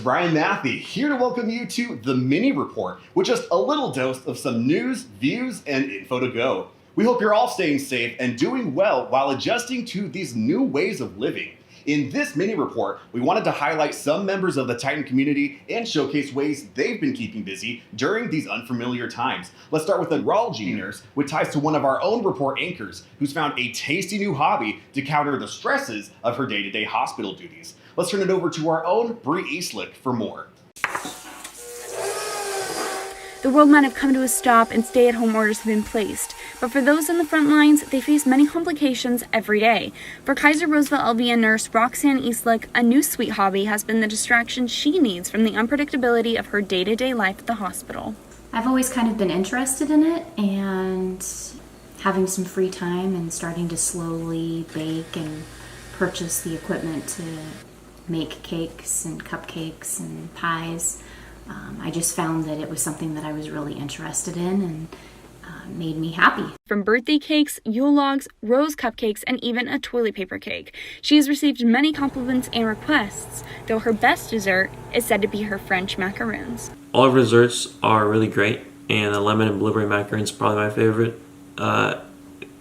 Ryan Matthey here to welcome you to the Mini Report with just a little dose of some news, views, and info to go. We hope you're all staying safe and doing well while adjusting to these new ways of living. In this mini report, we wanted to highlight some members of the Titan community and showcase ways they've been keeping busy during these unfamiliar times. Let's start with a urology nurse, which ties to one of our own report anchors, who's found a tasty new hobby to counter the stresses of her day-to-day hospital duties. Let's turn it over to our own Bree Eastlick for more. The world might have come to a stop and stay-at-home orders have been placed, but for those on the front lines, they face many complications every day. For Kaiser Roosevelt LVN nurse Roxanne Eastlick, a new sweet hobby has been the distraction she needs from the unpredictability of her day-to-day life at the hospital. I've always kind of been interested in it, and having some free time and starting to slowly bake and purchase the equipment to make cakes and cupcakes and pies. I just found that it was something that I was really interested in and made me happy. From birthday cakes, Yule logs, rose cupcakes, and even a toilet paper cake, she has received many compliments and requests, though her best dessert is said to be her French macaroons. All of her desserts are really great, and the lemon and blueberry macaroons is probably my favorite.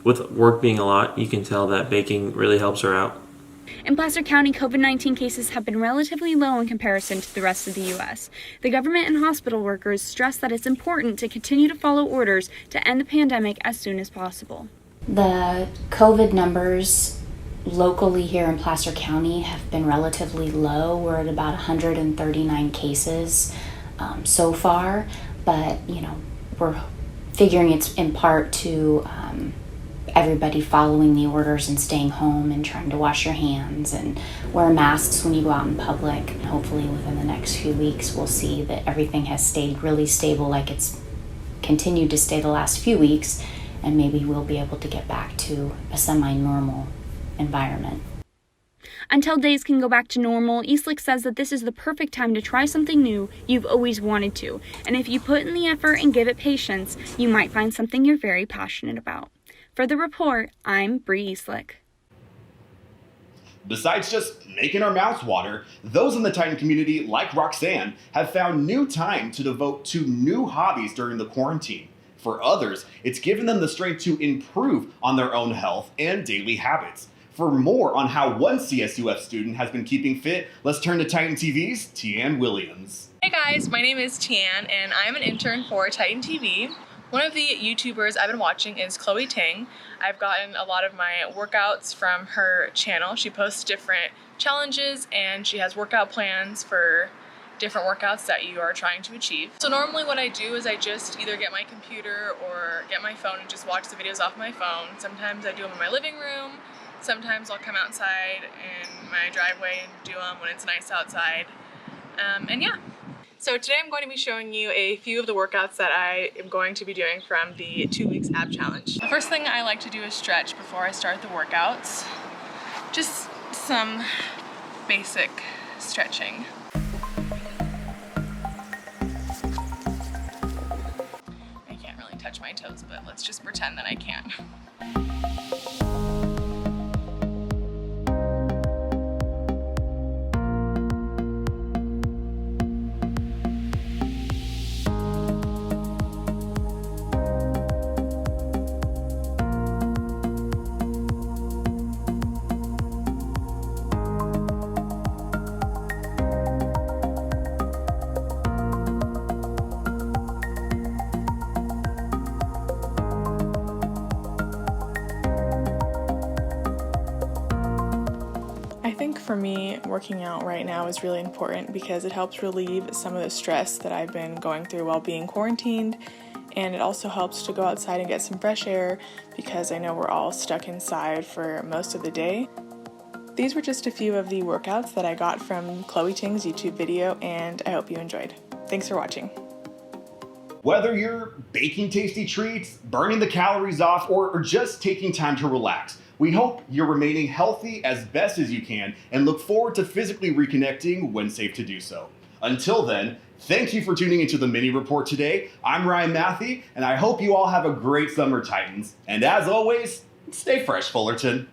With work being a lot, you can tell that baking really helps her out. In Placer County, COVID-19 cases have been relatively low in comparison to the rest of the U.S. The government and hospital workers stress that it's important to continue to follow orders to end the pandemic as soon as possible. The COVID numbers locally here in Placer County have been relatively low. We're at about 139 cases so far, but we're figuring it's in part to everybody following the orders and staying home and trying to wash your hands and wear masks when you go out in public. And hopefully within the next few weeks we'll see that everything has stayed really stable like it's continued to stay the last few weeks, and maybe we'll be able to get back to a semi-normal environment. Until days can go back to normal, Eastlick says that this is the perfect time to try something new you've always wanted to, and if you put in the effort and give it patience, you might find something you're very passionate about. For the report, I'm Bree Eastlick. Besides just making our mouths water, those in the Titan community, like Roxanne, have found new time to devote to new hobbies during the quarantine. For others, it's given them the strength to improve on their own health and daily habits. For more on how one CSUF student has been keeping fit, let's turn to Titan TV's Tian Williams. Hey guys, my name is Tian and I'm an intern for Titan TV. One of the YouTubers I've been watching is Chloe Ting. I've gotten a lot of my workouts from her channel. She posts different challenges and she has workout plans for different workouts that you are trying to achieve. So normally what I do is I just either get my computer or get my phone and just watch the videos off my phone. Sometimes I do them in my living room. Sometimes I'll come outside in my driveway and do them when it's nice outside. And yeah. So today I'm going to be showing you a few of the workouts that I am going to be doing from the 2 weeks ab challenge. The first thing I like to do is stretch before I start the workouts. Just some basic stretching. I can't really touch my toes, but let's just pretend that I can. I think for me, working out right now is really important because it helps relieve some of the stress that I've been going through while being quarantined, and it also helps to go outside and get some fresh air because I know we're all stuck inside for most of the day. These were just a few of the workouts that I got from Chloe Ting's YouTube video, and I hope you enjoyed. Thanks for watching. Whether you're baking tasty treats, burning the calories off, or just taking time to relax, we hope you're remaining healthy as best as you can and look forward to physically reconnecting when safe to do so. Until then, thank you for tuning into the Mini Report today. I'm Ryan Matthey, and I hope you all have a great summer, Titans. And as always, stay fresh, Fullerton.